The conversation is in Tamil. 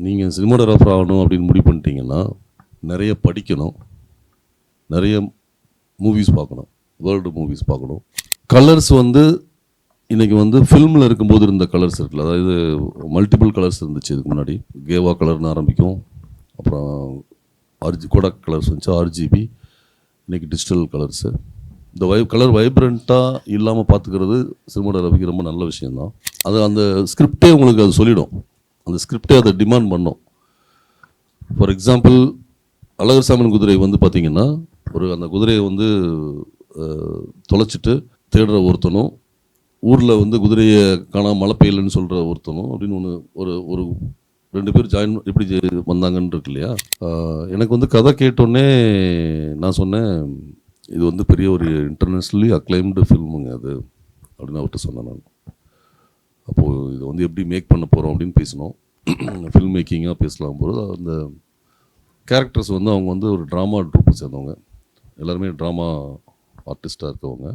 நீங்கள் சினிமாட்டோகிராஃபர் ஆகணும் அப்படின்னு முடிவு பண்ணிட்டீங்கன்னா நிறைய படிக்கணும், நிறைய மூவிஸ் பார்க்கணும், வேர்ல்டு மூவிஸ் பார்க்கணும். கலர்ஸ் வந்து இன்றைக்கி வந்து ஃபில்மில் இருக்கும்போது இருந்த கலர்ஸ் இருக்குல்ல, அதாவது மல்டிபிள் கலர்ஸ் இருந்துச்சு இதுக்கு முன்னாடி. கேவா கலர்னு ஆரம்பிக்கும், அப்புறம் கோடாக் கலர்ஸ் இருந்துச்சு, ஆர்ஜிபி, இன்றைக்கி டிஜிட்டல் கலர்ஸு. இந்த கலர் வைப்ரண்ட்டாக இல்லாமல் பார்த்துக்கிறது சினிமாட்டோகிராஃபிக்கு ரொம்ப நல்ல விஷயந்தான். அது அந்த ஸ்கிரிப்டே உங்களுக்கு அது சொல்லிடும், அந்த ஸ்கிரிப்டே அதை டிமாண்ட் பண்ணும். ஃபார் எக்ஸாம்பிள் அழகர் சாமியின் குதிரை வந்து பார்த்திங்கன்னா, அந்த குதிரையை வந்து தொலைச்சிட்டு தேடுற ஒருத்தனும், ஊரில் வந்து குதிரையை காணாமல் மழை பெய்யலன்னு சொல்கிற ஒருத்தனும் அப்படின்னு ஒரு 2 பேர் ஜாயின் எப்படி வந்தாங்கன்னு இருக்கு இல்லையா. எனக்கு வந்து கதை கேட்டோடனே நான் சொன்னேன், இது வந்து பெரிய ஒரு இன்டர்நேஷ்னலி அக்ளைம்டு ஃபில்முங்க அது அப்படின்னு அவர்கிட்ட சொன்னேன் நான். அப்போது இதை வந்து எப்படி மேக் பண்ண போகிறோம் அப்படின்னு பேசினோம். ஃபில்ம் மேக்கிங்காக பேசலாம் போது அந்த கேரக்டர்ஸ் வந்து அவங்க வந்து ஒரு ட்ராமா ட்ரூப்பை சேர்ந்தவங்க, எல்லாருமே ட்ராமா ஆர்டிஸ்டாக இருக்கவங்க.